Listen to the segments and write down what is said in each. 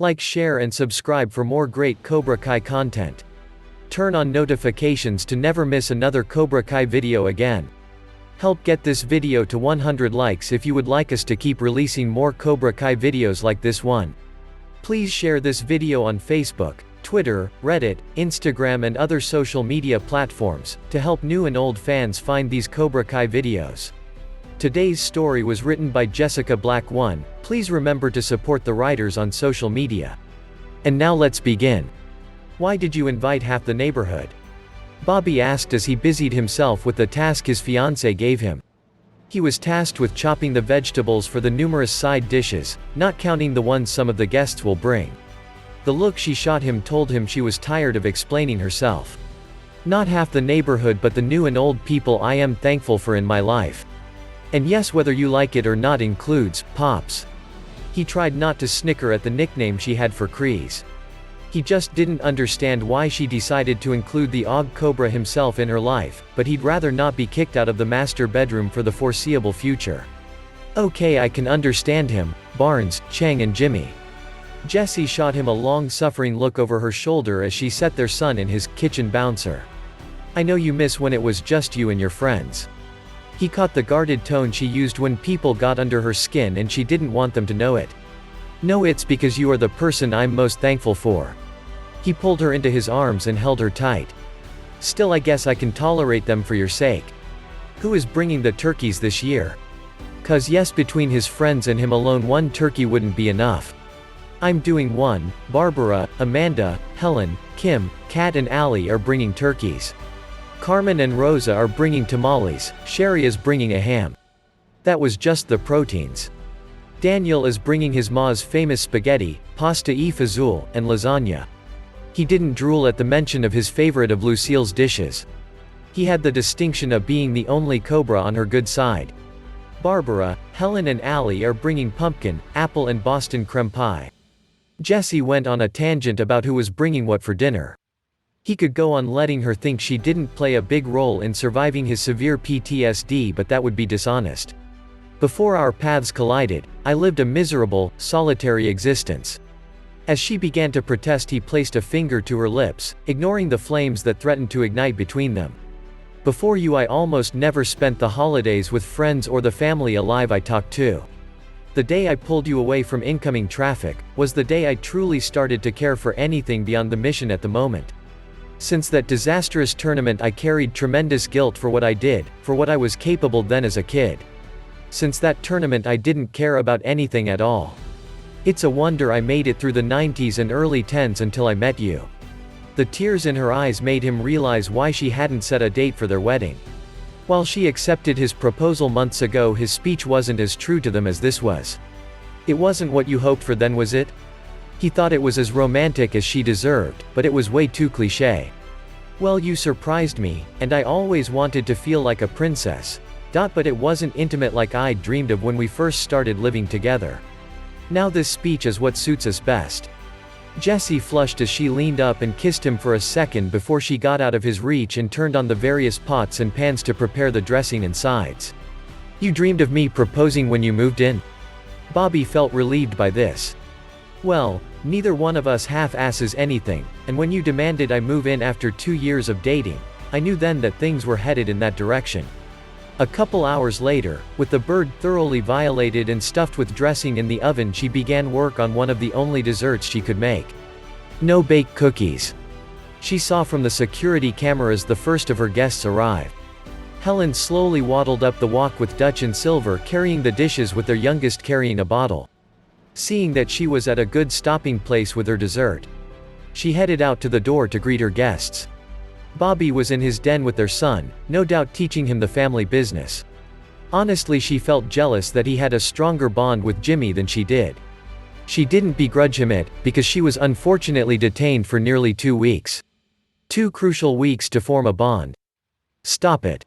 Like, share and subscribe for more great Cobra Kai content. Turn on notifications to never miss another Cobra Kai video again. Help get this video to 100 likes if you would like us to keep releasing more Cobra Kai videos like this one. Please share this video on Facebook, Twitter, Reddit, Instagram and other social media platforms, to help new and old fans find these Cobra Kai videos. Today's story was written by Jessica Black 1, please remember to support the writers on social media. And now let's begin. Why did you invite half the neighborhood? Bobby asked as he busied himself with the task his fiancé gave him. He was tasked with chopping the vegetables for the numerous side dishes, not counting the ones some of the guests will bring. The look she shot him told him she was tired of explaining herself. Not half the neighborhood but the new and old people I am thankful for in my life. And yes, whether you like it or not includes, Pops. He tried not to snicker at the nickname she had for Kreese. He just didn't understand why she decided to include the OG Cobra himself in her life, but he'd rather not be kicked out of the master bedroom for the foreseeable future. Okay, I can understand him, Barnes, Cheng and Jimmy. Jessie shot him a long-suffering look over her shoulder as she set their son in his kitchen bouncer. I know you miss when it was just you and your friends. He caught the guarded tone she used when people got under her skin and she didn't want them to know it. No, it's because you are the person I'm most thankful for. He pulled her into his arms and held her tight. Still, I guess I can tolerate them for your sake. Who is bringing the turkeys this year? 'Cause yes, between his friends and him alone one turkey wouldn't be enough. I'm doing one. Barbara, Amanda, Helen, Kim, Kat and Allie are bringing turkeys. Carmen and Rosa are bringing tamales, Sherry is bringing a ham. That was just the proteins. Daniel is bringing his ma's famous spaghetti, pasta e fazool, and lasagna. He didn't drool at the mention of his favorite of Lucille's dishes. He had the distinction of being the only Cobra on her good side. Barbara, Helen and Allie are bringing pumpkin, apple and Boston creme pie. Jessie went on a tangent about who was bringing what for dinner. He could go on letting her think she didn't play a big role in surviving his severe PTSD, but that would be dishonest. Before our paths collided, I lived a miserable, solitary existence. As she began to protest, he placed a finger to her lips, ignoring the flames that threatened to ignite between them. Before you, I almost never spent the holidays with friends or the family alive I talked to. The day I pulled you away from incoming traffic was the day I truly started to care for anything beyond the mission at the moment. Since that disastrous tournament, I carried tremendous guilt for what I did, for what I was capable then as a kid. Since that tournament, I didn't care about anything at all. It's a wonder I made it through the 90s and early 10s until I met you. The tears in her eyes made him realize why she hadn't set a date for their wedding. While she accepted his proposal months ago, his speech wasn't as true to them as this was. It wasn't what you hoped for then, was it? He thought it was as romantic as she deserved, but it was way too cliché. Well, you surprised me, and I always wanted to feel like a princess. But it wasn't intimate like I'd dreamed of when we first started living together. Now this speech is what suits us best. Jessie flushed as she leaned up and kissed him for a second before she got out of his reach and turned on the various pots and pans to prepare the dressing and sides. You dreamed of me proposing when you moved in? Bobby felt relieved by this. Well, neither one of us half-asses anything, and when you demanded I move in after 2 years of dating, I knew then that things were headed in that direction. A couple hours later, with the bird thoroughly violated and stuffed with dressing in the oven, she began work on one of the only desserts she could make. No-bake cookies. She saw from the security cameras the first of her guests arrive. Helen slowly waddled up the walk with Dutch and Silver carrying the dishes, with their youngest carrying a bottle. Seeing that she was at a good stopping place with her dessert, she headed out to the door to greet her guests. Bobby was in his den with their son, no doubt teaching him the family business. Honestly, she felt jealous that he had a stronger bond with Jimmy than she did. She didn't begrudge him it, because she was unfortunately detained for nearly 2 weeks. 2 crucial weeks to form a bond. Stop it.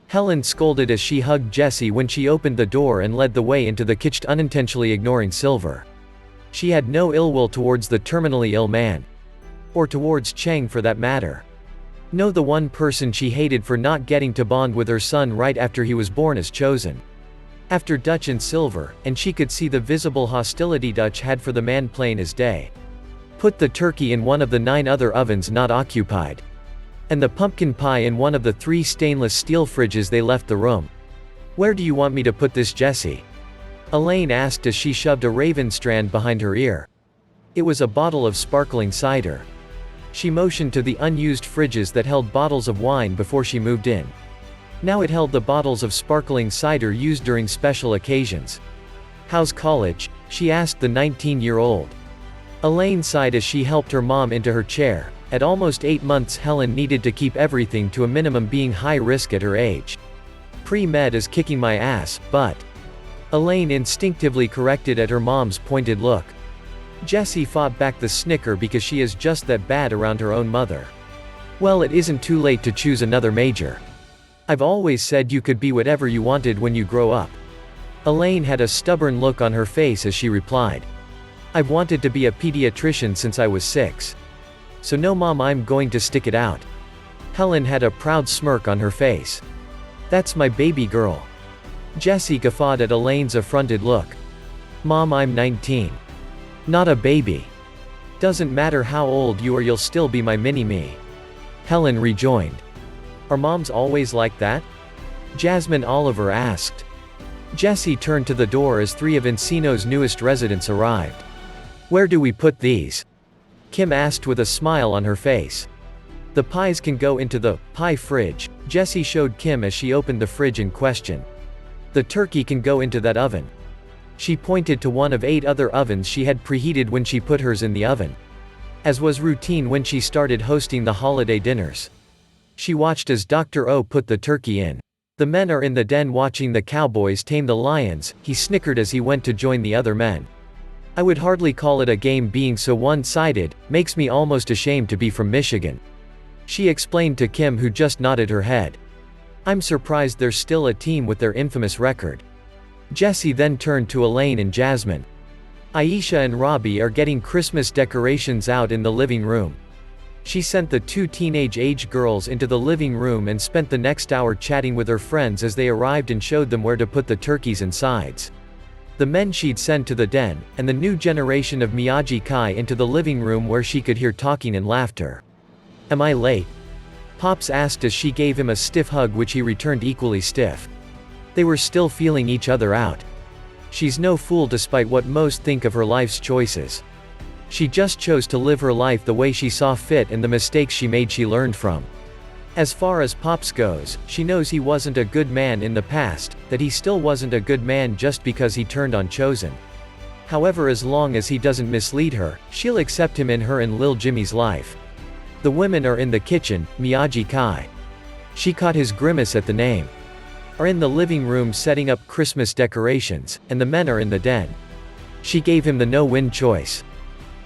Helen scolded as she hugged Jessie when she opened the door and led the way into the kitchen, unintentionally ignoring Silver. She had no ill will towards the terminally ill man. Or towards Cheng for that matter. No, the one person she hated for not getting to bond with her son right after he was born is chosen. After Dutch and Silver, and she could see the visible hostility Dutch had for the man plain as day. Put the turkey in one of the 9 other ovens not occupied. And the pumpkin pie in one of the 3 stainless steel fridges they left the room. Where do you want me to put this, Jessie? Elaine asked as she shoved a raven strand behind her ear. It was a bottle of sparkling cider. She motioned to the unused fridges that held bottles of wine before she moved in. Now it held the bottles of sparkling cider used during special occasions. How's college? She asked the 19-year-old. Elaine sighed as she helped her mom into her chair. At almost 8 months, Helen needed to keep everything to a minimum, being high risk at her age. Pre-med is kicking my ass, but... Elaine instinctively corrected at her mom's pointed look. Jessie fought back the snicker because she is just that bad around her own mother. Well, it isn't too late to choose another major. I've always said you could be whatever you wanted when you grow up. Elaine had a stubborn look on her face as she replied. I've wanted to be a pediatrician since I was 6. So no, Mom, I'm going to stick it out. Helen had a proud smirk on her face. That's my baby girl. Jessie guffawed at Elaine's affronted look. Mom, I'm 19. Not a baby. Doesn't matter how old you are, you'll still be my mini-me. Helen rejoined. Are moms always like that? Jasmine Oliver asked. Jessie turned to the door as 3 of Encino's newest residents arrived. Where do we put these? Kim asked with a smile on her face. The pies can go into the pie fridge, Jessie showed Kim as she opened the fridge in question. The turkey can go into that oven. She pointed to one of 8 other ovens she had preheated when she put hers in the oven. As was routine when she started hosting the holiday dinners. She watched as Dr. O put the turkey in. The men are in the den watching the cowboys tame the lions, he snickered as he went to join the other men. I would hardly call it a game, being so one-sided, makes me almost ashamed to be from Michigan. She explained to Kim, who just nodded her head. I'm surprised there's still a team with their infamous record. Jessie then turned to Elaine and Jasmine. Aisha and Robbie are getting Christmas decorations out in the living room. She sent the 2 teenage-age girls into the living room and spent the next hour chatting with her friends as they arrived and showed them where to put the turkeys and sides. The men she'd send to the den, and the new generation of Miyagi Kai into the living room where she could hear talking and laughter. Am I late? Pops asked as she gave him a stiff hug which he returned equally stiff. They were still feeling each other out. She's no fool despite what most think of her life's choices. She just chose to live her life the way she saw fit, and the mistakes she made she learned from. As far as Pops goes, she knows he wasn't a good man in the past, that he still wasn't a good man just because he turned on Chosen. However, as long as he doesn't mislead her, she'll accept him in her and Lil Jimmy's life. The women are in the kitchen, Miyagi Kai. She caught his grimace at the name. Are in the living room setting up Christmas decorations, and the men are in the den. She gave him the no-win choice.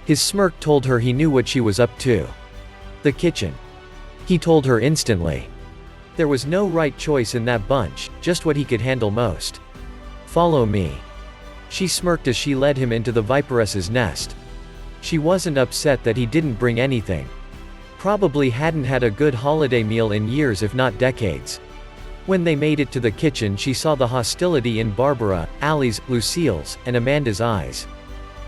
His smirk told her he knew what she was up to. The kitchen. He told her instantly. There was no right choice in that bunch, just what he could handle most. Follow me. She smirked as she led him into the viperess's nest. She wasn't upset that he didn't bring anything. Probably hadn't had a good holiday meal in years, if not decades. When they made it to the kitchen, she saw the hostility in Barbara, Allie's, Lucille's, and Amanda's eyes.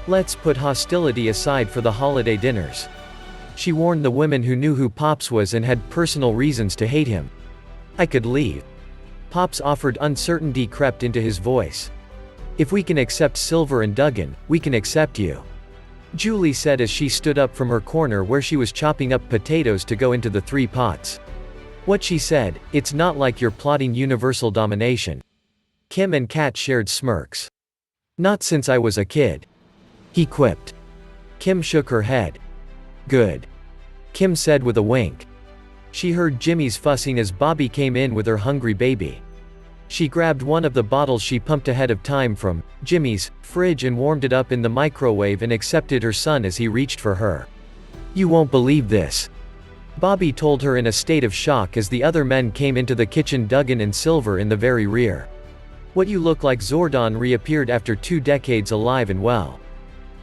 Let's put hostility aside for the holiday dinners. She warned the women who knew who Pops was and had personal reasons to hate him. I could leave. Pops offered, uncertainty crept into his voice. If we can accept Silver and Duggan, we can accept you. Julie said as she stood up from her corner where she was chopping up potatoes to go into the 3 pots. What she said, it's not like you're plotting universal domination. Kim and Kat shared smirks. Not since I was a kid. He quipped. Kim shook her head. Good. Kim said with a wink. She heard Jimmy's fussing as Bobby came in with her hungry baby. She grabbed one of the bottles she pumped ahead of time from Jimmy's fridge and warmed it up in the microwave and accepted her son as he reached for her. You won't believe this. Bobby told her in a state of shock as the other men came into the kitchen, Duggan and Silver in the very rear. What, you look like Zordon reappeared after 2 decades alive and well?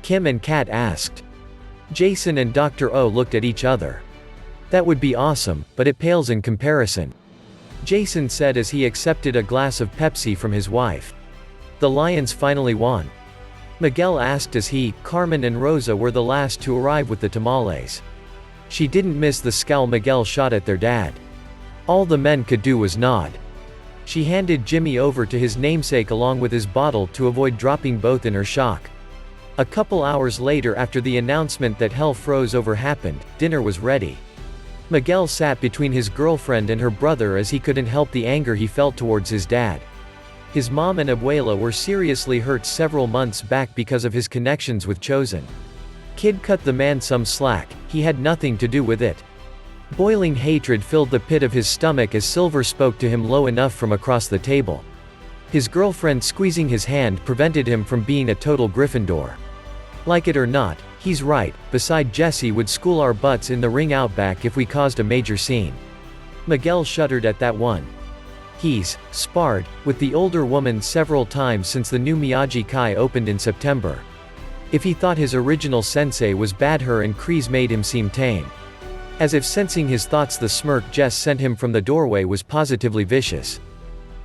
Kim and Kat asked. Jason and Dr. O looked at each other. That would be awesome, but it pales in comparison. Jason said as he accepted a glass of Pepsi from his wife. The Lions finally won. Miguel asked as he, Carmen and Rosa were the last to arrive with the tamales. She didn't miss the scowl Miguel shot at their dad. All the men could do was nod. She handed Jimmy over to his namesake along with his bottle to avoid dropping both in her shock. A couple hours later, after the announcement that hell froze over happened, dinner was ready. Miguel sat between his girlfriend and her brother as he couldn't help the anger he felt towards his dad. His mom and abuela were seriously hurt several months back because of his connections with Chosen. Kid cut the man some slack, he had nothing to do with it. Boiling hatred filled the pit of his stomach as Silver spoke to him low enough from across the table. His girlfriend squeezing his hand prevented him from being a total Gryffindor. Like it or not, he's right, beside Jesse would school our butts in the ring out back if we caused a major scene. Miguel shuddered at that one. He's sparred with the older woman several times since the new Miyagi Kai opened in September. If he thought his original sensei was bad, her and Kreese made him seem tame. As if sensing his thoughts, the smirk Jess sent him from the doorway was positively vicious.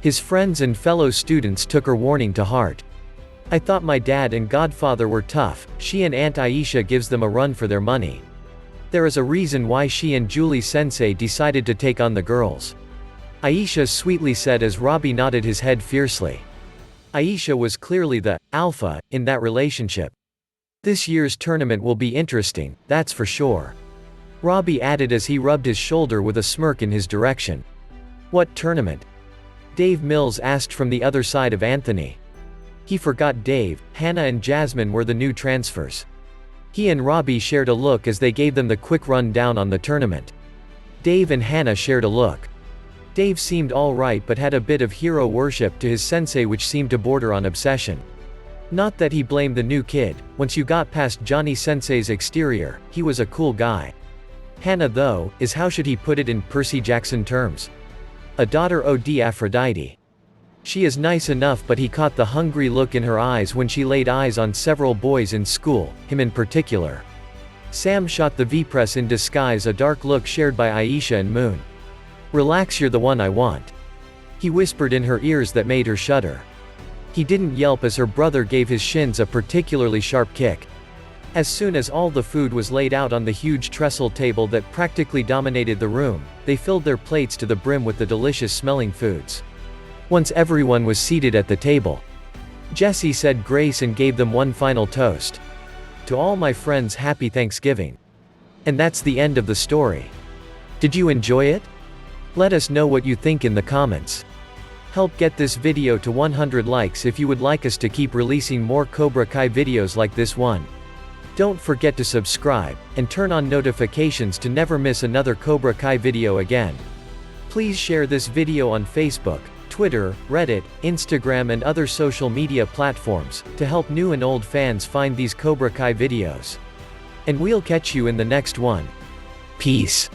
His friends and fellow students took her warning to heart. I thought my dad and godfather were tough, she and Aunt Aisha gives them a run for their money. There is a reason why she and Julie sensei decided to take on the girls. Aisha sweetly said as Robbie nodded his head fiercely. Aisha was clearly the alpha in that relationship. This year's tournament will be interesting, that's for sure. Robbie added as he rubbed his shoulder with a smirk in his direction. What tournament? Dave Mills asked from the other side of Anthony. He forgot Dave, Hannah and Jasmine were the new transfers. He and Robbie shared a look as they gave them the quick rundown on the tournament. Dave and Hannah shared a look. Dave seemed alright but had a bit of hero worship to his sensei which seemed to border on obsession. Not that he blamed the new kid, once you got past Johnny sensei's exterior, he was a cool guy. Hannah though, is how should he put it in Percy Jackson terms? A daughter od Aphrodite. She is nice enough but he caught the hungry look in her eyes when she laid eyes on several boys in school, him in particular. Sam shot the V-press in disguise, a dark look shared by Aisha and Moon. Relax, you're the one I want. He whispered in her ears that made her shudder. He didn't yelp as her brother gave his shins a particularly sharp kick. As soon as all the food was laid out on the huge trestle table that practically dominated the room, they filled their plates to the brim with the delicious smelling foods. Once everyone was seated at the table, Jesse said grace and gave them one final toast. To all my friends, happy Thanksgiving. And that's the end of the story. Did you enjoy it? Let us know what you think in the comments. Help get this video to 100 likes if you would like us to keep releasing more Cobra Kai videos like this one. Don't forget to subscribe, and turn on notifications to never miss another Cobra Kai video again. Please share this video on Facebook, Twitter, Reddit, Instagram and other social media platforms, to help new and old fans find these Cobra Kai videos. And we'll catch you in the next one. Peace.